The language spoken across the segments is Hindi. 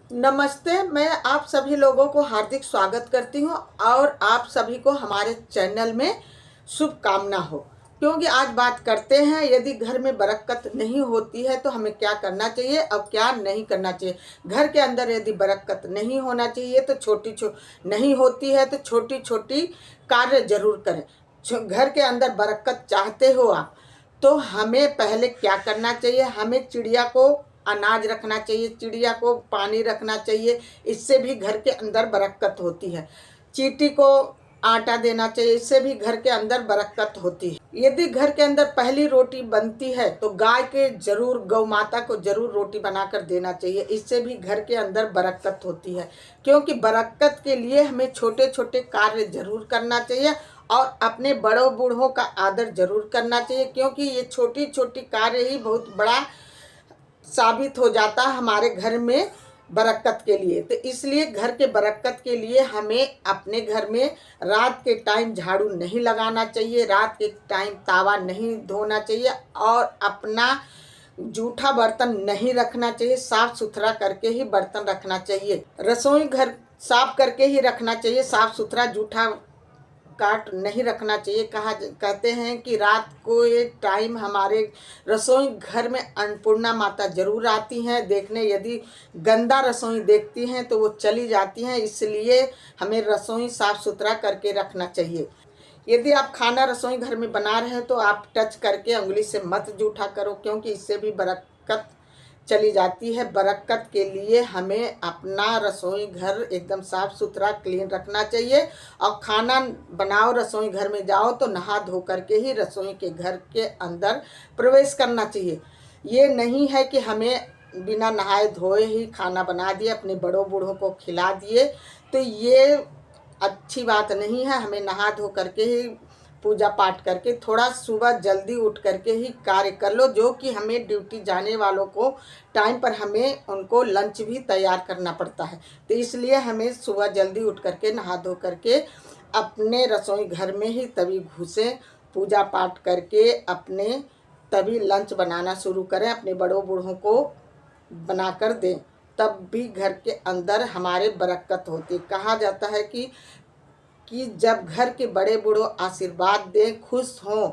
नमस्ते। मैं आप सभी लोगों को हार्दिक स्वागत करती हूं और आप सभी को हमारे चैनल में शुभकामना हो। क्योंकि आज बात करते हैं, यदि घर में बरकत नहीं होती है तो हमें क्या करना चाहिए और क्या नहीं करना चाहिए। घर के अंदर यदि बरकत नहीं होना चाहिए तो नहीं होती है तो छोटी छोटी कार्य जरूर करें। घर के अंदर बरकत चाहते हो आप, तो हमें पहले क्या करना चाहिए। हमें चिड़िया को अनाज रखना चाहिए, चिड़िया को पानी रखना चाहिए, इससे भी घर के अंदर बरकत होती है। चींटी को आटा देना चाहिए, इससे भी घर के अंदर बरकत होती है। यदि घर के अंदर पहली रोटी बनती है तो गाय के जरूर, गौ माता को जरूर रोटी बनाकर देना चाहिए, इससे भी घर के अंदर बरकत होती है। क्योंकि बरकत के लिए हमें छोटे छोटे कार्य जरूर करना चाहिए और अपने बड़ों बूढ़ों का आदर जरूर करना चाहिए। क्योंकि ये छोटी छोटी कार्य ही बहुत बड़ा साबित हो जाता है हमारे घर में बरकत के लिए। तो इसलिए घर के बरकत के लिए हमें अपने घर में रात के टाइम झाड़ू नहीं लगाना चाहिए, रात के टाइम तावा नहीं धोना चाहिए और अपना जूठा बर्तन नहीं रखना चाहिए। साफ सुथरा करके ही बर्तन रखना चाहिए। रसोई घर साफ करके ही रखना चाहिए, साफ सुथरा जूठा काट नहीं रखना चाहिए। कहते हैं कि रात को ये टाइम हमारे रसोई घर में अन्नपूर्णा माता जरूर आती हैं देखने। यदि गंदा रसोई देखती हैं तो वो चली जाती हैं, इसलिए हमें रसोई साफ सुथरा करके रखना चाहिए। यदि आप खाना रसोई घर में बना रहे हैं तो आप टच करके उंगली से मत जूठा करो, क्योंकि इससे भी बरकत चली जाती है। बरकत के लिए हमें अपना रसोई घर एकदम साफ सुथरा क्लीन रखना चाहिए। और खाना बनाओ, रसोई घर में जाओ तो नहा धो करके ही रसोई के घर के अंदर प्रवेश करना चाहिए। ये नहीं है कि हमें बिना नहाए धोए ही खाना बना दिए, अपने बड़ों बूढ़ों को खिला दिए, तो ये अच्छी बात नहीं है। हमें नहा धो करके ही पूजा पाठ करके थोड़ा सुबह जल्दी उठ करके ही कार्य कर लो, जो कि हमें ड्यूटी जाने वालों को टाइम पर हमें उनको लंच भी तैयार करना पड़ता है। तो इसलिए हमें सुबह जल्दी उठ करके नहा धो करके अपने रसोई घर में ही तभी घुसें, पूजा पाठ करके अपने तभी लंच बनाना शुरू करें, अपने बड़ों बूढ़ों को बनाकर दें, तब भी घर के अंदर हमारे बरकत होती। कहा जाता है कि जब घर के बड़े बूढ़ों आशीर्वाद दें, खुश हों,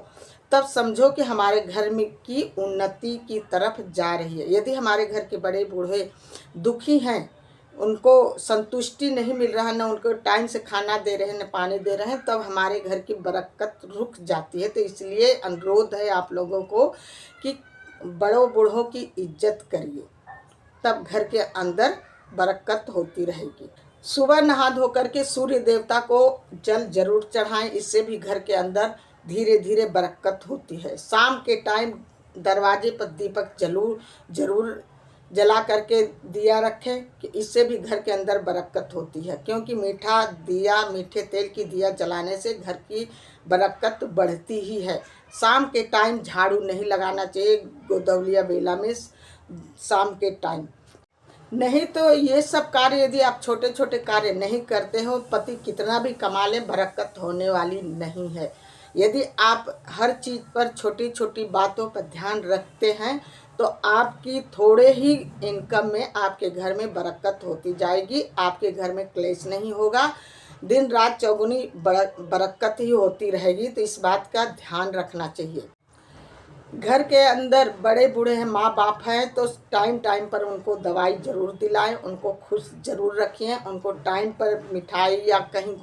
तब समझो कि हमारे घर में की उन्नति की तरफ जा रही है। यदि हमारे घर के बड़े बूढ़े दुखी हैं, उनको संतुष्टि नहीं मिल रहा, न उनको टाइम से खाना दे रहे हैं न पानी दे रहे हैं, तब हमारे घर की बरकत रुक जाती है। तो इसलिए अनुरोध है आप लोगों को कि बड़ों बूढ़ों की इज्जत करिए, तब घर के अंदर बरकत होती रहेगी। सुबह नहा धो करके सूर्य देवता को जल जरूर चढ़ाएं, इससे भी घर के अंदर धीरे धीरे बरकत होती है। शाम के टाइम दरवाजे पर दीपक जरूर जला करके दिया रखें, कि इससे भी घर के अंदर बरकत होती है। क्योंकि मीठा दिया, मीठे तेल की दिया जलाने से घर की बरकत बढ़ती ही है। शाम के टाइम झाड़ू नहीं लगाना चाहिए, गोदवलिया बेला में शाम के टाइम नहीं। तो ये सब कार्य यदि आप छोटे छोटे कार्य नहीं करते हो, पति कितना भी कमा ले, बरकत होने वाली नहीं है। यदि आप हर चीज़ पर छोटी छोटी बातों पर ध्यान रखते हैं तो आपकी थोड़े ही इनकम में आपके घर में बरकत होती जाएगी, आपके घर में क्लेश नहीं होगा, दिन रात चौगुनी बरकत ही होती रहेगी। तो इस बात का ध्यान रखना चाहिए। घर के अंदर बड़े बूढ़े हैं, माँ बाप हैं, तो टाइम टाइम पर उनको दवाई जरूर दिलाएं, उनको खुश जरूर रखिए, उनको टाइम पर मिठाई या कहीं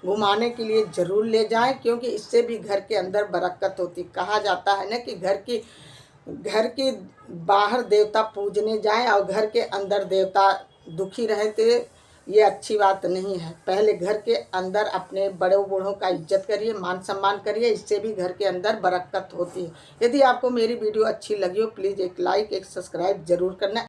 घुमाने के लिए जरूर ले जाएं, क्योंकि इससे भी घर के अंदर बरकत होती। कहा जाता है ना कि घर की बाहर देवता पूजने जाएं और घर के अंदर देवता दुखी रहे, तो ये अच्छी बात नहीं है। पहले घर के अंदर अपने बड़े बूढ़ों का इज्जत करिए, मान सम्मान करिए, इससे भी घर के अंदर बरकत होती है। यदि आपको मेरी वीडियो अच्छी लगी हो, प्लीज़ एक लाइक, एक सब्सक्राइब जरूर करना।